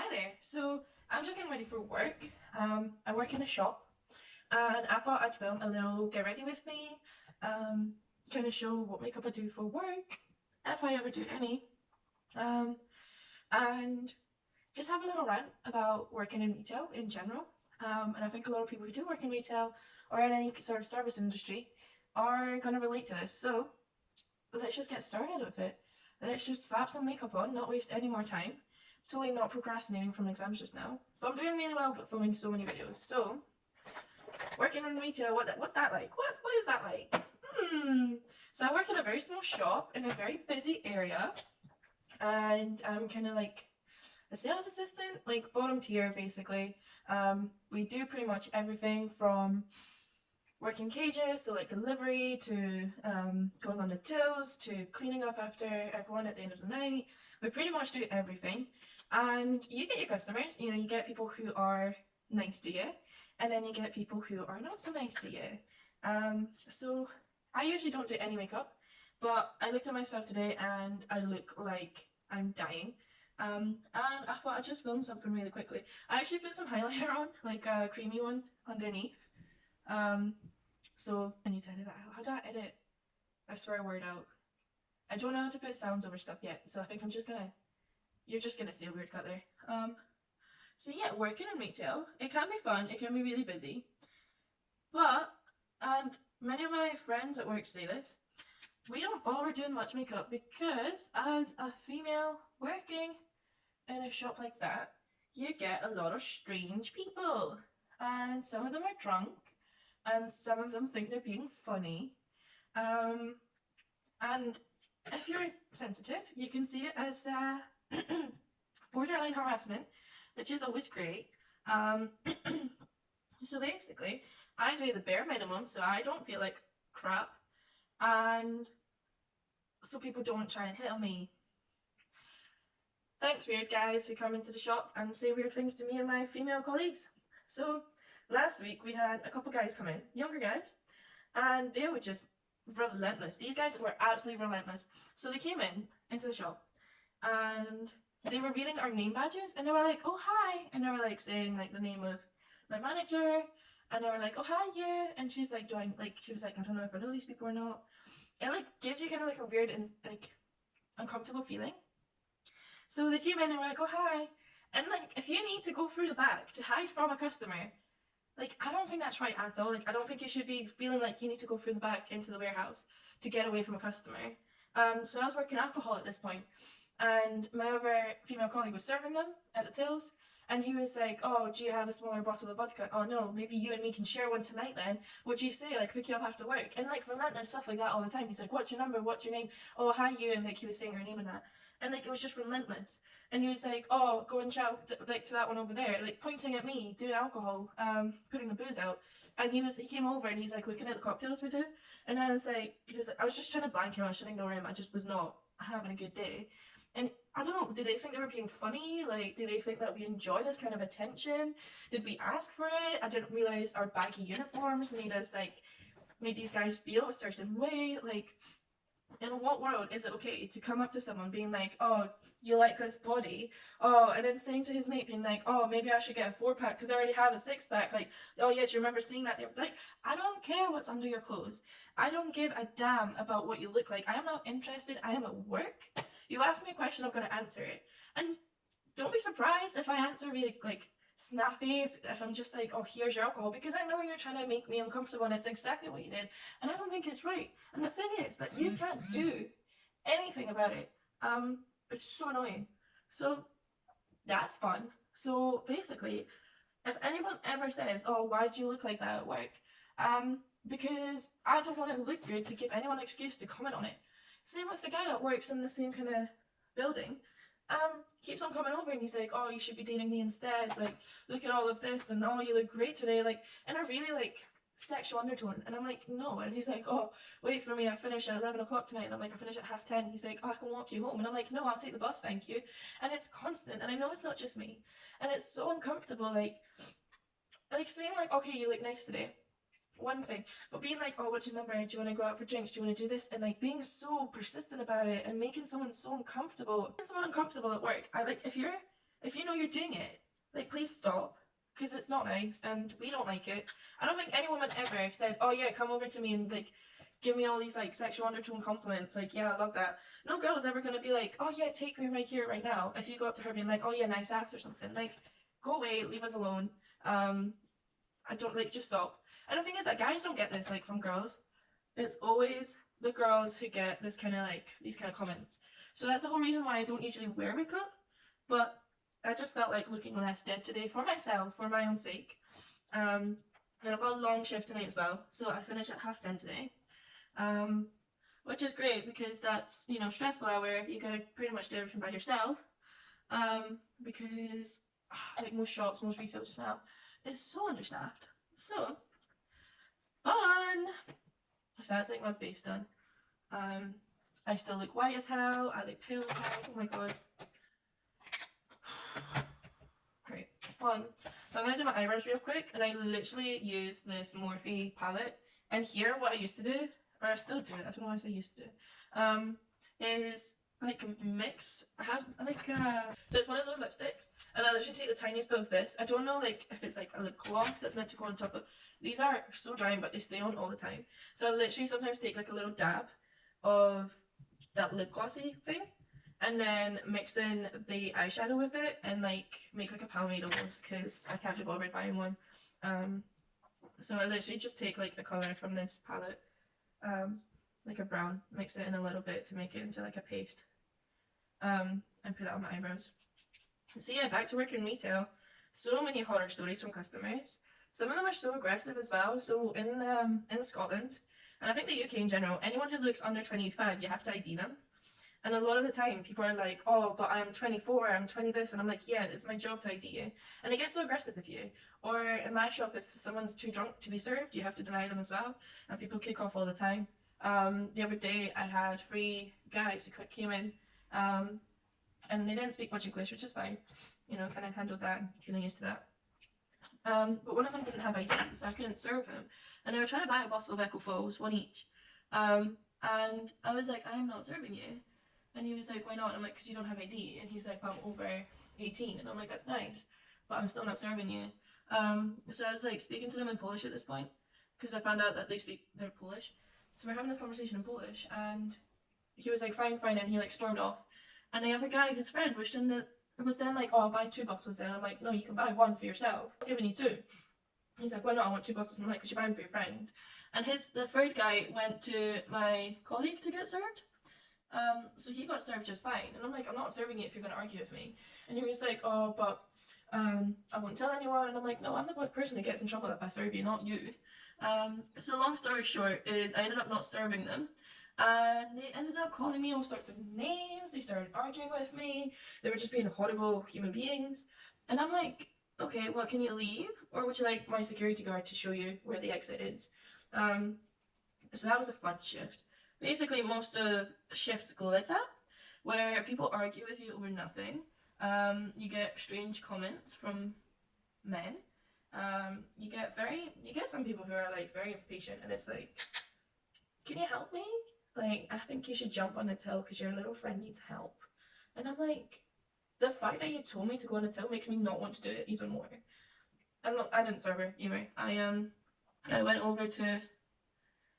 Hi there. So I'm just getting ready for work. I work in a shop, and I thought I'd film a little get ready with me, um, kind of show what makeup I do for work, if I ever do any, um, and just have a little rant about working in retail in general. And I think a lot of people who do work in retail or in any sort of service industry are going to relate to this. So let's just get started with it. Let's just slap some makeup on, not waste any more time. Totally not procrastinating from exams just now. But I'm doing really well with filming so many videos. So, working in retail, what's that like? What is that like? So I work in a very small shop in a very busy area. And I'm kind of like a sales assistant, like bottom tier basically. We do pretty much everything from working cages, so like delivery, to going on the tills, to cleaning up after everyone at the end of the night. We pretty much do everything. And you get your customers, you get people who are nice to you, and then you get people who are not so nice to you. So I usually don't do any makeup, but I looked at myself today and I look like I'm dying. And I thought I'd just film something really quickly. I actually put some highlighter on, like a creamy one underneath. So I need to edit that out. How do I edit? I swear a word out. I don't know how to put sounds over stuff yet, so I think you're just gonna see a weird cut there. So yeah, working in retail, it can be fun, it can be really busy, but, and many of my friends at work say this, we don't bother doing much makeup because as a female working in a shop like that, you get a lot of strange people, and some of them are drunk, and some of them think they're being funny. And if you're sensitive, you can see it as borderline harassment, which is always great. So basically, I do the bare minimum so I don't feel like crap, and so people don't try and hit on me. Thanks, weird guys who come into the shop and say weird things to me and my female colleagues. So last week we had a couple guys come in, younger guys, and they were just relentless. These guys were absolutely relentless. So they came into the shop and they were reading our name badges and they were like, oh hi, and they were like saying like the name of my manager, and they were like, oh hi you, and she's like doing like, she was like, I don't know if I know these people or not. It like gives you kind of like a weird and like uncomfortable feeling. So they came in and were like, oh hi, and like if you need to go through the back to hide from a customer, like, I don't think that's right at all. Like, I don't think you should be feeling like you need to go through the back into the warehouse to get away from a customer. So I was working alcohol at this point, and my other female colleague was serving them at the tills, and he was like, oh, do you have a smaller bottle of vodka? Oh no, maybe you and me can share one tonight then. What'd you say? Like, pick you up after work. And like relentless stuff like that all the time. He's like, what's your number? What's your name? Oh, hi you. And like he was saying her name and that. And like it was just relentless. And he was like, oh, go and shout like to that one over there, like pointing at me, doing alcohol, putting the booze out. And he came over and he's like looking at the cocktails we do. And I was like, I was just trying to blank him, I should ignore him, I just was not having a good day. And I don't know, did they think they were being funny? Like, did they think that we enjoy this kind of attention? Did we ask for it? I didn't realise our baggy uniforms made these guys feel a certain way. Like, in what world is it okay to come up to someone being like, oh, you like this body? Oh, and then saying to his mate, being like, oh, maybe I should get a 4-pack because I already have a 6-pack. Like, oh yeah, do you remember seeing that? Like, I don't care what's under your clothes. I don't give a damn about what you look like. I am not interested. I am at work. You ask me a question, I'm going to answer it. And don't be surprised if I answer really, like, snappy, if I'm just like, oh, here's your alcohol, because I know you're trying to make me uncomfortable and it's exactly what you did, and I don't think it's right. And the thing is that you can't do anything about it. It's so annoying. So that's fun. So basically, if anyone ever says, oh, why do you look like that at work? Because I don't want to look good to give anyone an excuse to comment on it. Same with the guy that works in the same kind of building. Keeps on coming over and he's like, oh, you should be dating me instead, like, look at all of this, and oh, you look great today, like, in a really, like, sexual undertone. And I'm like, no. And he's like, oh, wait for me, I finish at 11 o'clock tonight. And I'm like, I finish at 10:30. He's like, oh, I can walk you home. And I'm like, no, I'll take the bus, thank you. And it's constant, and I know it's not just me, and it's so uncomfortable, like saying like, okay, you look nice today, one thing, but being like, oh, what's your number, do you want to go out for drinks, do you want to do this, and like being so persistent about it and making someone so uncomfortable, at work. I like, if you're if you know you're doing it, like, please stop, because it's not nice and we don't like it. I don't think any woman ever said, oh yeah, come over to me and like give me all these like sexual undertone compliments, like, yeah, I love that. No girl is ever gonna be like, oh yeah, take me right here, right now. If you go up to her being like, oh yeah, nice ass or something, like, go away, leave us alone. I don't, like, just stop. And the thing is that guys don't get this like from girls. It's always the girls who get this kind of like these kind of comments. So that's the whole reason why I don't usually wear makeup. But I just felt like looking less dead today for myself, for my own sake. And I've got a long shift tonight as well, so I finish at 10:30 today. Which is great because that's, you know, stressful hour. You gotta pretty much do everything by yourself. Because like most shops, most retail just now is so understaffed. So fun. So that's like my base done. I still look white as hell. I look pale as hell. Oh my god. Great. Fun. So I'm gonna do my eyebrows real quick, and I literally use this Morphe palette. And here, what I used to do, or I still do, I don't know why I say used to do, is like mix. I have like so it's one of those lipsticks, and I literally take the tiniest bit of this. I don't know like if it's like a lip gloss that's meant to go on top of. These are so dry, but they stay on all the time. So I literally sometimes take like a little dab of that lip glossy thing, and then mix in the eyeshadow with it, and like make like a pomade almost, because I can't be bothered buying one. So I literally just take like a colour from this palette, like a brown, mix it in a little bit to make it into like a paste, and put that on my eyebrows. So yeah, back to work in retail. So many horror stories from customers. Some of them are so aggressive as well. So in Scotland, and I think the UK in general, anyone who looks under 25, you have to ID them. And a lot of the time, people are like, oh, but I'm 24, I'm 20 this, and I'm like, yeah, it's my job to ID you. And it gets so aggressive with you. Or in my shop, if someone's too drunk to be served, you have to deny them as well. And people kick off all the time. The other day, I had 3 guys who came in, and they didn't speak much English, which is fine. You know, kind of handled that, kind of used to that. But one of them didn't have ID, so I couldn't serve him. And they were trying to buy a bottle of Echo Falls, one each. And I was like, I'm not serving you. And he was like, why not? And I'm like, because you don't have ID. And he's like, well, I'm over 18. And I'm like, that's nice, but I'm still not serving you. So I was like speaking to them in Polish at this point, because I found out that they're Polish. So we're having this conversation in Polish, and he was like, fine, fine, and he like stormed off. And the other guy, his friend, was then like, oh, I'll buy 2 bottles then. I'm like, no, you can buy 1 for yourself. I'm giving you 2. He's like, why not? I want 2 bottles. And I'm like, because you're buying for your friend. And the third guy went to my colleague to get served. So he got served just fine. And I'm like, I'm not serving you if you're going to argue with me. And he was like, oh, but I won't tell anyone. And I'm like, no, I'm the person who gets in trouble if I serve you, not you. So long story short is I ended up not serving them. And they ended up calling me all sorts of names. They started arguing with me. They were just being horrible human beings. And I'm like, okay, well, can you leave? Or would you like my security guard to show you where the exit is? So that was a fun shift. Basically, most of shifts go like that, where people argue with you over nothing. You get strange comments from men. You get some people who are like very impatient, and it's like, can you help me? Like, I think you should jump on the till because your little friend needs help. And I'm like, the fact that you told me to go on the till makes me not want to do it even more. And look, I didn't serve her either. I went over to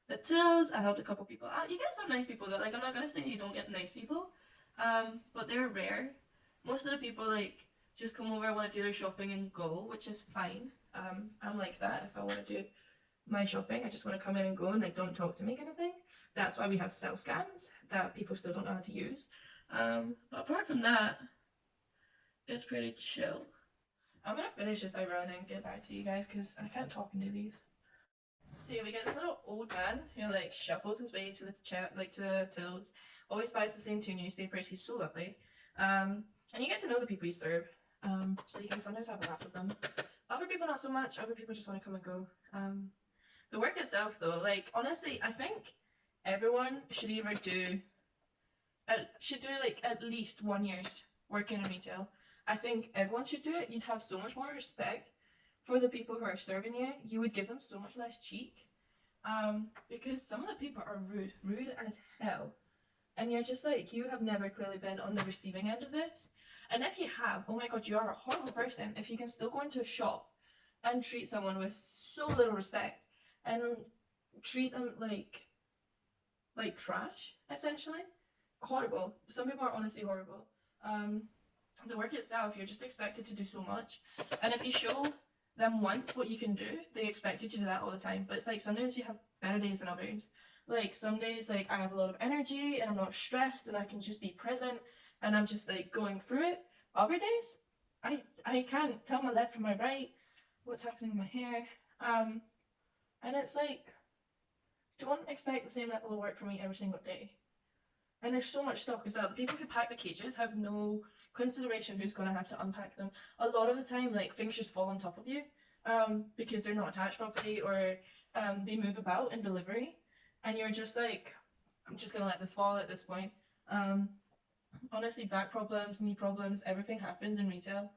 the tills. I helped a couple people out. You get some nice people though. Like, I'm not gonna say you don't get nice people, but they're rare. Most of the people like just come over, want to do their shopping and go, which is fine. I'm like that. If I want to do my shopping, I just want to come in and go and like don't talk to me kind of thing. That's why we have self scans that people still don't know how to use. But apart from that, it's pretty chill. I'm gonna finish this eyebrow and then get back to you guys because I can't talk and do these. So yeah, we get this little old man who like shuffles his way to the to the tills. Always buys the same 2 newspapers. He's so lovely. And you get to know the people you serve. So you can sometimes have a laugh with them. Other people not so much. Other people just want to come and go. The work itself though, like honestly, I think everyone should either do like at least 1 year's working in retail. I think everyone should do it. You'd have so much more respect for the people who are serving you. You would give them so much less cheek. Because some of the people are rude as hell. And you're just like, you have never clearly been on the receiving end of this. And if you have, oh my god, you are a horrible person if you can still go into a shop and treat someone with so little respect and treat them like trash, essentially. Horrible. Some people are honestly horrible. Um, the work itself, you're just expected to do so much, and if you show them once what you can do, they expect you to do that all the time. But it's like sometimes you have better days than others. Like some days, like I have a lot of energy and I'm not stressed and I can just be present and I'm just like going through it. Other days, I can't tell my left from my right, what's happening in my hair, and it's like, don't expect the same level of work from me every single day. And there's so much stock as well. The people who pack the cages have no consideration who's going to have to unpack them. A lot of the time, like, things just fall on top of you because they're not attached properly, or they move about in delivery. And you're just like, I'm just going to let this fall at this point. Honestly, back problems, knee problems, everything happens in retail.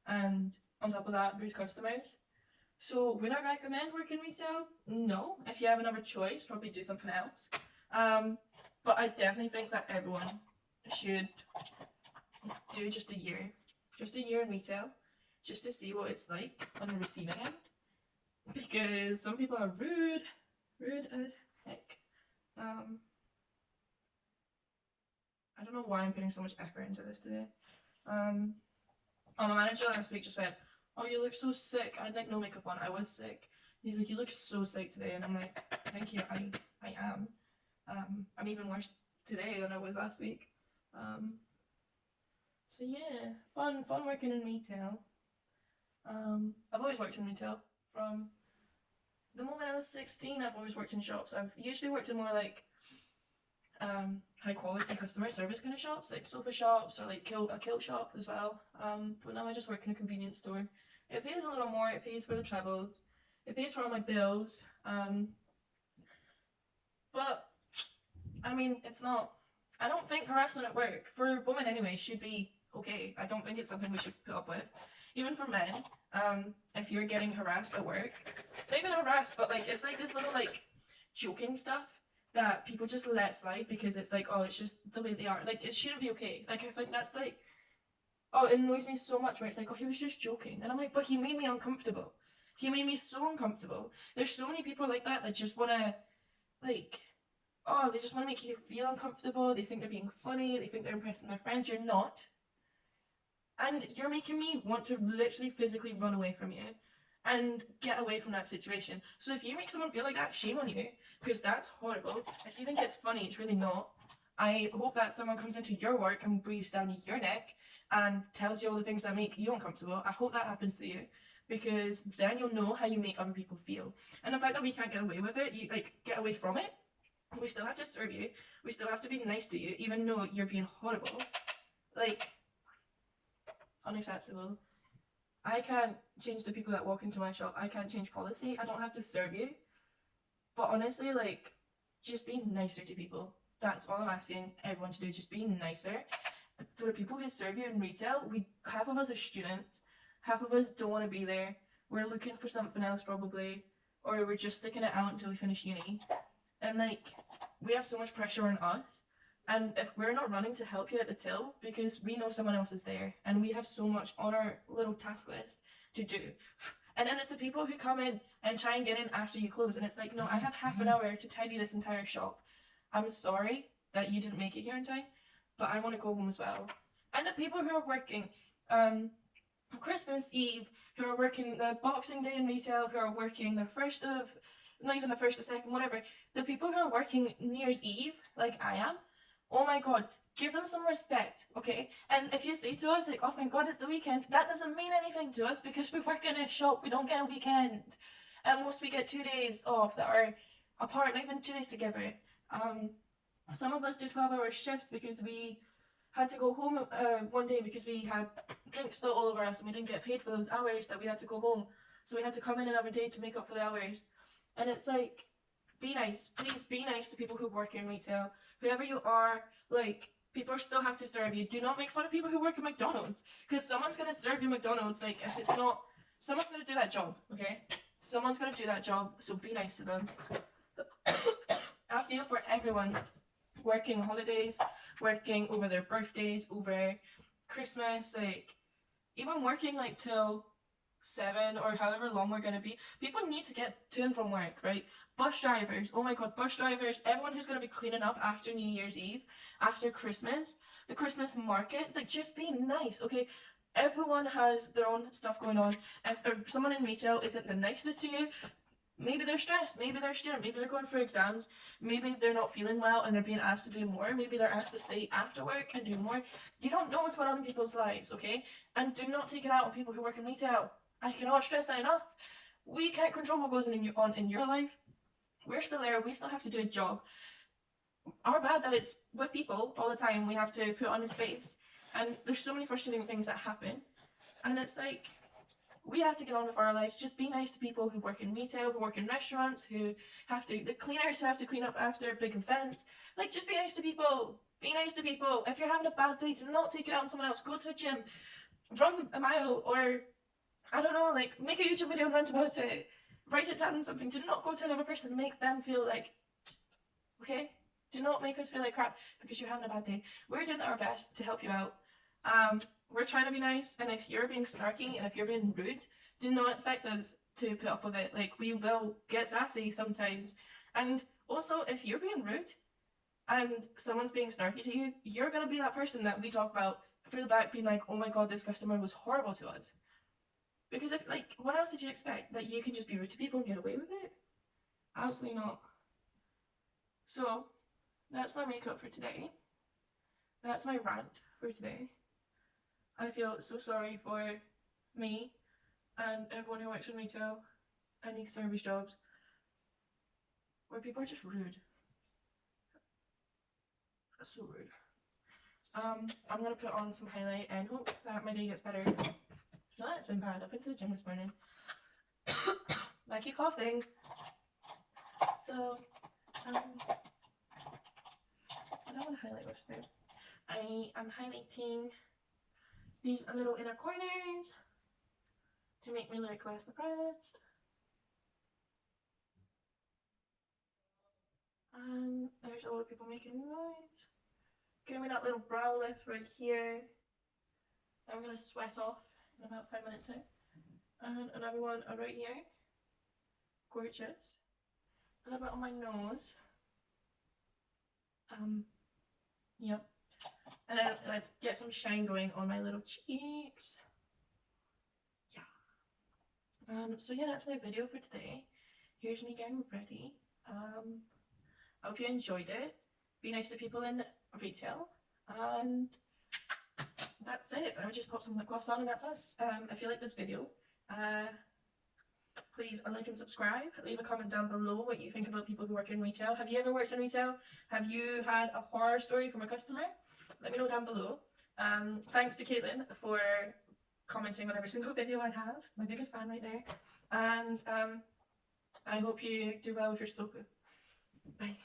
And on top of that, rude customers. So would I recommend working retail? No. If you have another choice, probably do something else. But I definitely think that everyone should do just a year in retail, just to see what it's like on the receiving end. Because some people are rude as heck. I don't know why I'm putting so much effort into this today. My manager last week just went, "Oh, you look so sick." I had like no makeup on. I was sick. He's like, "You look so sick today," and I'm like, "Thank you. I am. I'm even worse today than I was last week." So yeah, fun working in retail. I've always worked in retail from the moment I was 16. I've always worked in shops. I've usually worked in more like high quality customer service kind of shops, like sofa shops or like a kilt shop as well. But now I just work in a convenience store. It pays a little more. It pays for the travels. It pays for all my bills. But I mean, it's not. I don't think harassment at work for women anyway should be okay. I don't think it's something we should put up with. Even for men, if you're getting harassed at work, not even harassed, but like it's like this little like joking stuff that people just let slide because it's like, oh, it's just the way they are. Like it shouldn't be okay. Like I think that's like, oh, it annoys me so much where it's like, oh, he was just joking, and I'm like, but he made me uncomfortable. He made me so uncomfortable. There's so many people like that just wanna like, oh, they just want to make you feel uncomfortable. They think they're being funny. They think they're impressing their friends. You're not. And you're making me want to literally physically run away from you and get away from that situation. So if you make someone feel like that, shame on you, because that's horrible. If you think it's funny, it's really not. I hope that someone comes into your work and breathes down your neck and tells you all the things that make you uncomfortable. I hope that happens to you, because then you'll know how you make other people feel. And the fact that we can't get away with it, you like get away from it, we still have to serve you. We still have to be nice to you, even though you're being horrible. Like, unacceptable. I can't change the people that walk into my shop. I can't change policy. I don't have to serve you. But honestly, like, just be nicer to people. That's all I'm asking everyone to do. Just be nicer. For the people who serve you in retail, half of us are students. Half of us don't want to be there. We're looking for something else probably. Or we're just sticking it out until we finish uni. And like, we have so much pressure on us, and if we're not running to help you at the till because we know someone else is there, and we have so much on our little task list to do, and then it's the people who come in and try and get in after you close, and it's like, no, I have half an hour to tidy this entire shop. I'm sorry that you didn't make it here in time, but I want to go home as well. And the people who are working Christmas Eve, who are working the Boxing Day in retail, who are working the first of, not even the first or second, whatever, the people who are working New Year's Eve, like I am, oh my god, give them some respect, okay? And if you say to us, like, oh, thank god it's the weekend, that doesn't mean anything to us because we work in a shop, we don't get a weekend. At most we get 2 days off that are apart, not even 2 days together. Some of us do 12-hour shifts because we had to go home one day because we had drinks spilled all over us and we didn't get paid for those hours that we had to go home. So we had to come in another day to make up for the hours. And it's like, be nice. Please be nice to people who work in retail. Whoever you are, like, people still have to serve you. Do not make fun of people who work at McDonald's, because someone's going to serve you McDonald's. Like, if it's not, someone's going to do that job, okay? Someone's going to do that job, so be nice to them. I feel for everyone working holidays, working over their birthdays, over Christmas, like even working like till 7 or however long we're gonna be, people need to get to and from work, right? Bus drivers, oh my god, bus drivers, everyone who's gonna be cleaning up after New Year's Eve, after Christmas, the Christmas markets, like just be nice, okay? Everyone has their own stuff going on. If someone in retail isn't the nicest to you, maybe they're stressed, maybe they're a student, maybe they're going for exams, maybe they're not feeling well and they're being asked to do more, maybe they're asked to stay after work and do more. You don't know what's going on in people's lives, okay? And do not take it out on people who work in retail. I cannot stress that enough. We can't control what goes on in your life. We're still there, we still have to do a job. Our bad that it's with people all the time, we have to put on his face. And there's so many frustrating things that happen. And it's like, we have to get on with our lives. Just be nice to people who work in retail, who work in restaurants, who have to, the cleaners who have to clean up after big events. Like, just be nice to people. Be nice to people. If you're having a bad day, do not take it out on someone else. Go to the gym, run a mile, or I don't know, like make a YouTube video and rant about it. Write it down in something. Do not go to another person. Make them feel like, okay? Do not make us feel like crap because you're having a bad day. We're doing our best to help you out. We're trying to be nice, and if you're being snarky and if you're being rude, do not expect us to put up with it. Like, we will get sassy sometimes. And also, if you're being rude and someone's being snarky to you, you're gonna be that person that we talk about through the back being like, oh my god, this customer was horrible to us. Because if, like, what else did you expect? That you can just be rude to people and get away with it? Absolutely not. So, that's my makeup for today. That's my rant for today. I feel so sorry for me and everyone who works in retail and these service jobs where people are just rude. That's so rude. I'm gonna put on some highlight and hope that my day gets better. No, it's been bad. I've been to the gym this morning. I keep coughing. So, I don't want to highlight what's there. I am highlighting these little inner corners to make me look less depressed. And there's a lot of people making noise. Give me that little brow lift right here. I'm gonna sweat off in about 5 minutes now. And another one right here. Gorgeous. A little bit on my nose. Yep. And then let's get some shine going on my little cheeks. Yeah. So yeah, that's my video for today. Here's me getting ready. I hope you enjoyed it. Be nice to people in retail. And that's it. I would just pop some lip gloss on and that's us. If you like this video, please like and subscribe. Leave a comment down below what you think about people who work in retail. Have you ever worked in retail? Have you had a horror story from a customer? Let me know down below. Thanks to Caitlin for commenting on every single video I have. My biggest fan right there. And I hope you do well with your Sudoku. Bye.